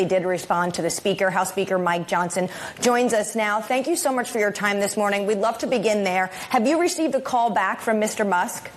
They did respond to the Speaker. House Speaker Mike Johnson joins us now. Thank you so much for your time this morning. We'd love to begin there. Have you received a call back from Mr. Musk?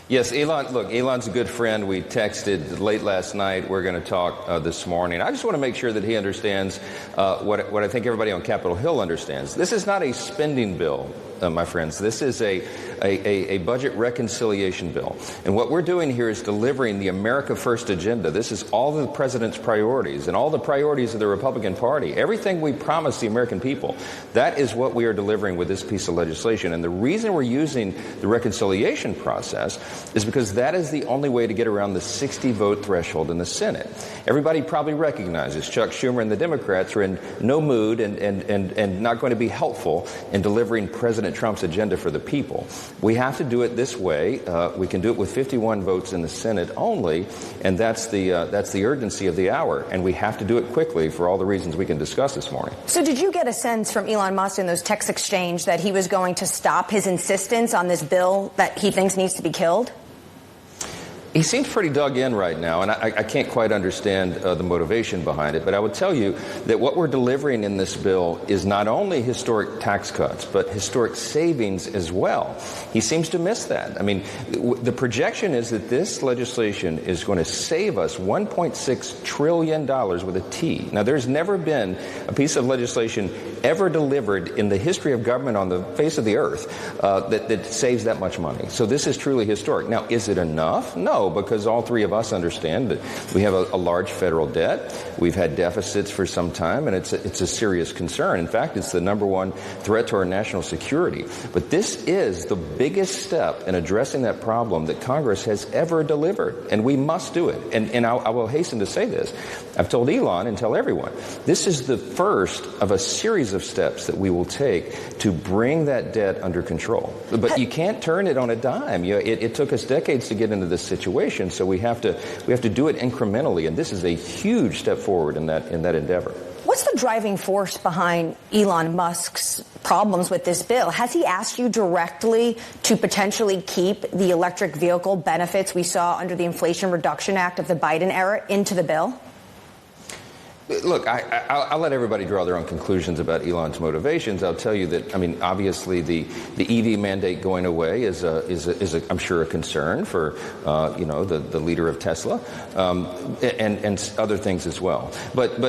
Yes, Elon's a good friend. We texted late last night. We're going to talk this morning. I just want to make sure that he understands what I think everybody on Capitol Hill understands. This is not a spending bill, my friends. This is a budget reconciliation bill. And what we're doing here is delivering the America First agenda. This is all the president's priorities and all the priorities of the Republican Party. Everything we promised the American people, that is what we are delivering with this piece of legislation. And the reason we're using the reconciliation process is because that is the only way to get around the 60-vote threshold in the Senate. Everybody probably recognizes Chuck Schumer and the Democrats are in no mood and not going to be helpful in delivering President Trump's agenda for the people. We have to do it this way. We can do it with 51 votes in the Senate only, and that's the urgency of the hour. And we have to do it quickly for all the reasons we can discuss this morning. So did you get a sense from Elon Musk in those text exchange that he was going to stop his insistence on this bill that he thinks needs to be killed? He seems pretty dug in right now, and I can't quite understand the motivation behind it. But I would tell you that what we're delivering in this bill is not only historic tax cuts, but historic savings as well. He seems to miss that. I mean, the projection is that this legislation is going to save us $1.6 trillion with a T. Now, there's never been a piece of legislation ever delivered in the history of government on the face of the earth that saves that much money. So this is truly historic. Now, is it enough? No, because all three of us understand that we have a large federal debt. We've had deficits for some time, and it's a serious concern. In fact, it's the number one threat to our national security. But this is the biggest step in addressing that problem that Congress has ever delivered, and we must do it. And I will hasten to say this. I've told Elon and tell everyone, this is the first of a series of steps that we will take to bring that debt under control. But you can't turn it on a dime. It took us decades to get into this situation, so we have to do it incrementally, and this is a huge step forward in that endeavor. What's the driving force behind Elon Musk's problems with this bill? Has he asked you directly to potentially keep the electric vehicle benefits we saw under the Inflation Reduction Act of the Biden era into the bill? Look, I'll let everybody draw their own conclusions about Elon's motivations. I'll tell you that, I mean, obviously the EV mandate going away is I'm sure a concern for, the leader of Tesla, and other things as well. But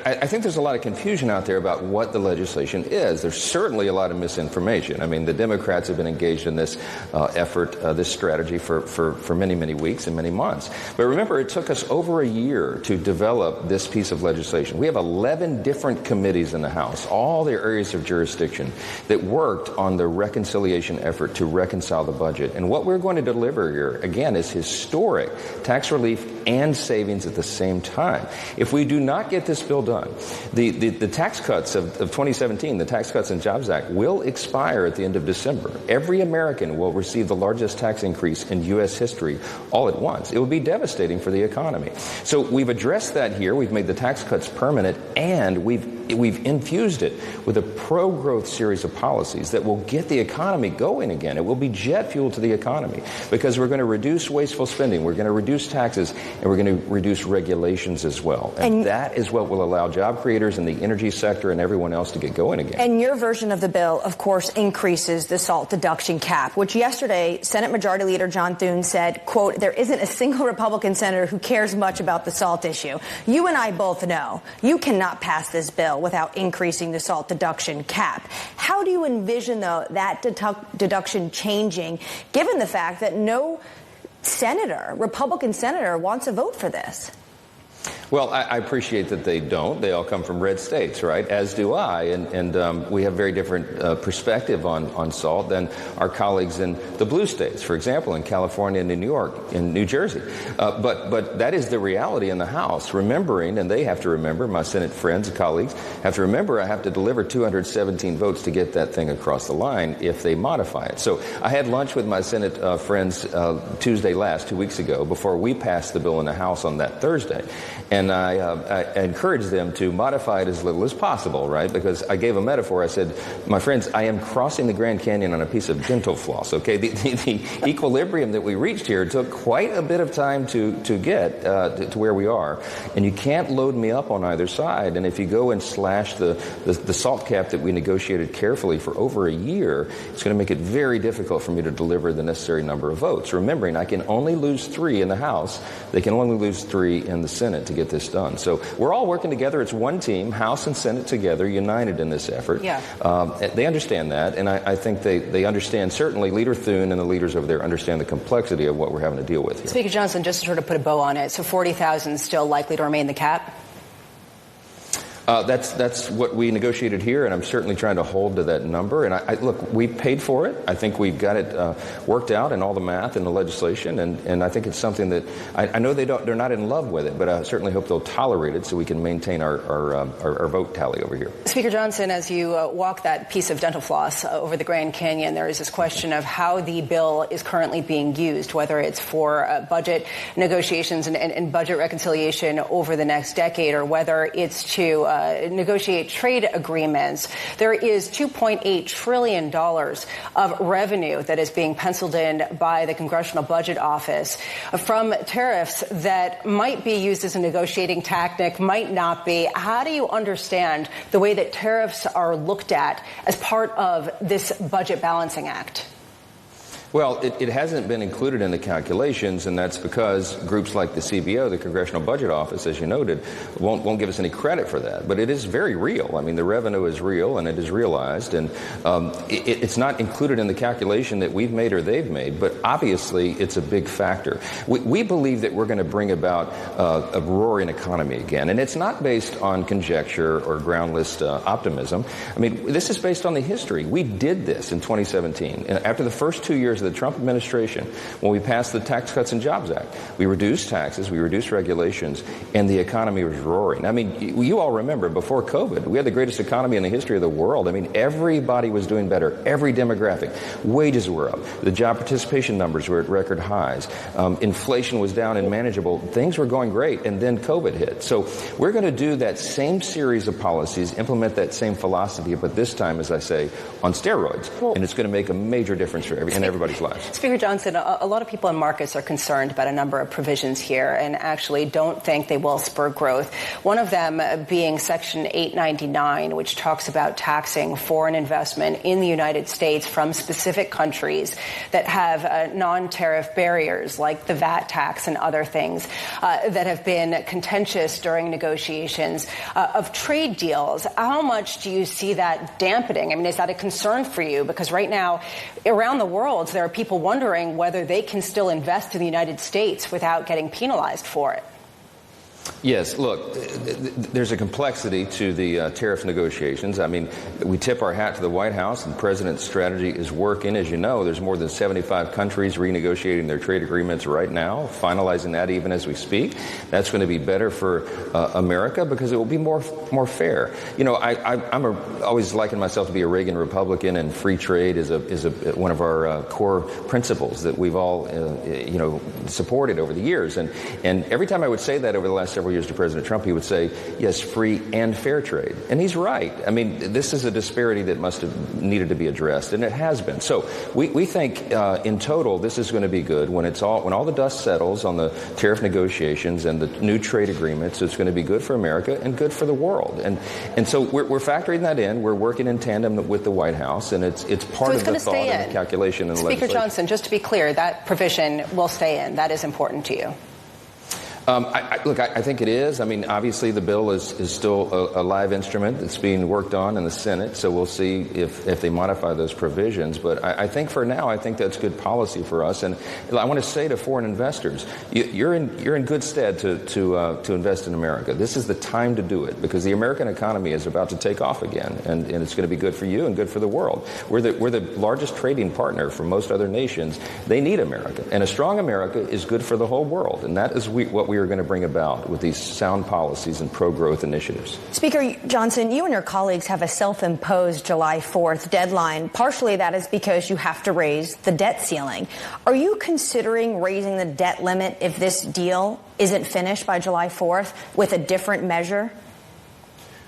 I think there's a lot of confusion out there about what the legislation is. There's certainly a lot of misinformation. I mean, the Democrats have been engaged in this effort, this strategy for many, many weeks and many months. But remember, it took us over a year to develop this piece of legislation. We have 11 different committees in the House, all their areas of jurisdiction, that worked on the reconciliation effort to reconcile the budget. And what we're going to deliver here, again, is historic tax relief and savings at the same time. If we do not get this bill done, the tax cuts of 2017, the Tax Cuts and Jobs Act, will expire at the end of December. Every American will receive the largest tax increase in U.S. history all at once. It will be devastating for the economy. So we've addressed that here. We've made the tax cuts permanent, and we've infused it with a pro-growth series of policies that will get the economy going again. It will be jet fuel to the economy because we're going to reduce wasteful spending, we're going to reduce taxes, and we're going to reduce regulations as well. And that is what will allow job creators in the energy sector and everyone else to get going again. And your version of the bill, of course, increases the SALT deduction cap, which yesterday Senate Majority Leader John Thune said, quote, there isn't a single Republican senator who cares much about the SALT issue. You and I both know you cannot pass this bill without increasing the SALT deduction cap. How do you envision, though, that deduction changing, given the fact that no Republican senator, wants a vote for this? Well, I appreciate that they don't. They all come from red states, right? As do I. And we have very different perspective on SALT than our colleagues in the blue states, for example, in California and in New York, in New Jersey. But that is the reality in the House, remembering, and they have to remember, my Senate friends and colleagues have to remember, I have to deliver 217 votes to get that thing across the line if they modify it. So I had lunch with my Senate friends Tuesday last, 2 weeks ago, before we passed the bill in the House on that Thursday. And I encouraged them to modify it as little as possible, right? Because I gave a metaphor. I said, my friends, I am crossing the Grand Canyon on a piece of dental floss, okay? The equilibrium that we reached here took quite a bit of time to get to where we are. And you can't load me up on either side. And if you go and slash the SALT cap that we negotiated carefully for over a year, it's going to make it very difficult for me to deliver the necessary number of votes. Remembering, I can only lose 3 in the House. They can only lose 3 in the Senate to get this done. So we're all working together. It's one team, House and Senate together, united in this effort. Yeah. They understand that, and I think they understand, certainly Leader Thune and the leaders over there understand the complexity of what we're having to deal with here. Speaker Johnson, just to sort of put a bow on it, so 40,000 still likely to remain the cap? That's what we negotiated here, and I'm certainly trying to hold to that number. And look, we paid for it. I think we've got it worked out in all the math and the legislation, and I think it's something that I know they're not in love with it, but I certainly hope they'll tolerate it so we can maintain our vote tally over here. Speaker Johnson, as you walk that piece of dental floss over the Grand Canyon, there is this question of how the bill is currently being used, whether it's for budget negotiations and budget reconciliation over the next decade, or whether it's to negotiate trade agreements. There is $2.8 trillion of revenue that is being penciled in by the Congressional Budget Office from tariffs that might be used as a negotiating tactic, might not be. How do you understand the way that tariffs are looked at as part of this budget balancing act? Well, it hasn't been included in the calculations, and that's because groups like the CBO, the Congressional Budget Office, as you noted, won't give us any credit for that. But it is very real. I mean, the revenue is real, and it is realized, and it's not included in the calculation that we've made or they've made, but obviously it's a big factor. We believe that we're going to bring about a roaring economy again, and it's not based on conjecture or groundless optimism. I mean, this is based on the history. We did this in 2017, and after the first 2 years of the Trump administration, when we passed the Tax Cuts and Jobs Act, we reduced taxes, we reduced regulations, and the economy was roaring. I mean, you all remember, before COVID, we had the greatest economy in the history of the world. I mean, everybody was doing better, every demographic. Wages were up. The job participation numbers were at record highs. Inflation was down and manageable. Things were going great, and then COVID hit. So we're going to do that same series of policies, implement that same philosophy, but this time, as I say, on steroids. And it's going to make a major difference for everybody's lives. Speaker Johnson, a lot of people in markets are concerned about a number of provisions here and actually don't think they will spur growth. One of them being Section 899, which talks about taxing foreign investment in the United States from specific countries that have non-tariff barriers like the VAT tax and other things that have been contentious during negotiations of trade deals. How much do you see that dampening? I mean, is that a concern for you? Because right now, around the world, there are people wondering whether they can still invest in the United States without getting penalized for it. Yes, look, there's a complexity to the tariff negotiations. I mean, we tip our hat to the White House, and the president's strategy is working. As you know, there's more than 75 countries renegotiating their trade agreements right now, finalizing that even as we speak. That's going to be better for America because it will be more fair. You know, I'm always liken myself to be a Reagan Republican, and free trade is one of our core principles that we've all supported over the years. And every time I would say that over the last several years to President Trump, he would say, yes, free and fair trade. And he's right. I mean, this is a disparity that must have needed to be addressed, and it has been. So we think in total this is going to be good when all the dust settles on the tariff negotiations and the new trade agreements. It's going to be good for America and good for the world. And so we're factoring that in. We're working in tandem with the White House, and it's part of the thought and the calculation and the legislation. Speaker Johnson, just to be clear, that provision will stay in. That is important to you. I think it is. I mean, obviously the bill is still a live instrument that's being worked on in the Senate, so we'll see if they modify those provisions. But I think for now, I think that's good policy for us. And I want to say to foreign investors, you're in good stead to invest in America. This is the time to do it because the American economy is about to take off again, and it's going to be good for you and good for the world. We're the largest trading partner for most other nations. They need America, and a strong America is good for the whole world, and that is what we we are going to bring about with these sound policies and pro-growth initiatives. Speaker Johnson, you and your colleagues have a self-imposed July 4th deadline. Partially that is because you have to raise the debt ceiling. Are you considering raising the debt limit if this deal isn't finished by July 4th with a different measure?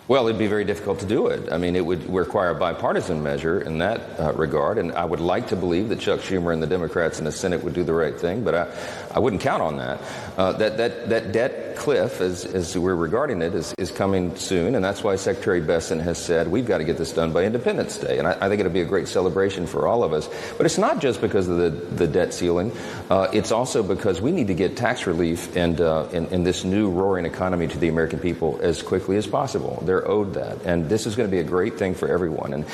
Well, it'd be very difficult to do it. I mean, it would require a bipartisan measure in that regard, and I would like to believe that Chuck Schumer and the Democrats in the Senate would do the right thing, but I wouldn't count on that. That debt cliff, as we're regarding it, is coming soon, and that's why Secretary Besson has said we've got to get this done by Independence Day, and I think it'll be a great celebration for all of us. But it's not just because of the debt ceiling. It's also because we need to get tax relief and this new roaring economy to the American people as quickly as possible. They're owed that, and this is going to be a great thing for everyone. And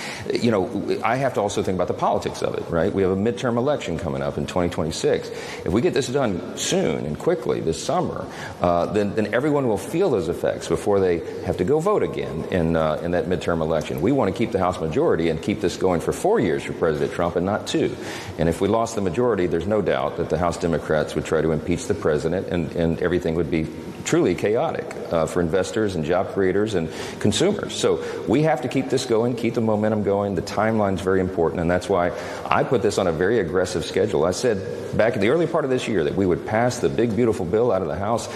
I have to also think about the politics of it, right? We have a midterm election coming up in 2026. If we get this done soon and quickly this summer, then everyone will feel those effects before they have to go vote again in that midterm election. We want to keep the House majority and keep this going for 4 years for President Trump and not 2. And if we lost the majority, there's no doubt that the House Democrats would try to impeach the president, and everything would be truly chaotic for investors and job creators and consumers. So we have to keep this going, keep the momentum going. The timeline's very important, and that's why I put this on a very aggressive schedule. I said back in the early part of this year that we would pass the big, beautiful bill out of the House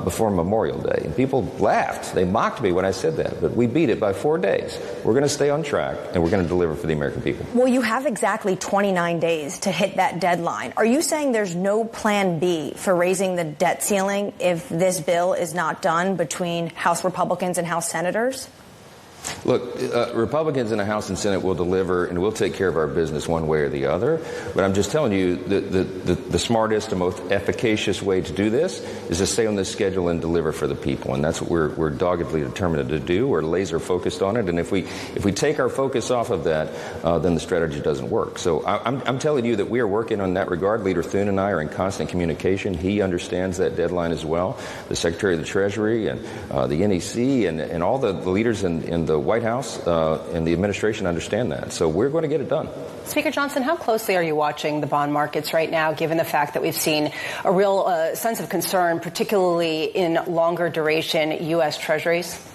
before Memorial Day. And people laughed. They mocked me when I said that. But we beat it by 4 days. We're going to stay on track, and we're going to deliver for the American people. Well, you have exactly 29 days to hit that deadline. Are you saying there's no plan B for raising the debt ceiling if this bill is not done between House Republicans and House senators? Look, Republicans in the House and Senate will deliver, and we'll take care of our business one way or the other. But I'm just telling you, the smartest and most efficacious way to do this is to stay on this schedule and deliver for the people. And that's what we're doggedly determined to do. We're laser focused on it. And if we take our focus off of that, then the strategy doesn't work. So I'm telling you that we are working on that regard. Leader Thune and I are in constant communication. He understands that deadline as well. The Secretary of the Treasury and the NEC and all the leaders in the White House and the administration understand that. So we're going to get it done. Speaker Johnson, how closely are you watching the bond markets right now, given the fact that we've seen a real sense of concern, particularly in longer duration U.S. Treasuries?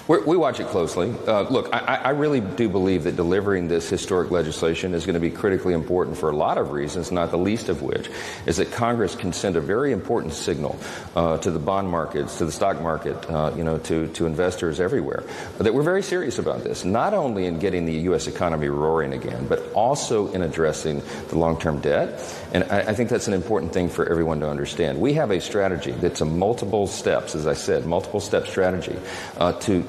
We watch it closely. Look, I really do believe that delivering this historic legislation is going to be critically important for a lot of reasons, not the least of which is that Congress can send a very important signal to the bond markets, to the stock market, to investors everywhere, that we're very serious about this, not only in getting the U.S. economy roaring again, but also in addressing the long-term debt. And I think that's an important thing for everyone to understand. We have a strategy that's a multiple steps, as I said, multiple step strategy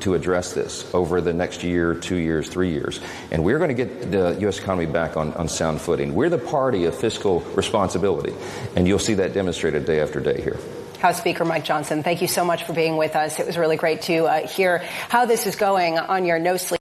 to address this over the next year, 2 years, 3 years. And we're going to get the U.S. economy back on sound footing. We're the party of fiscal responsibility, and you'll see that demonstrated day after day here. House Speaker Mike Johnson, thank you so much for being with us. It was really great to hear how this is going on your no sleep.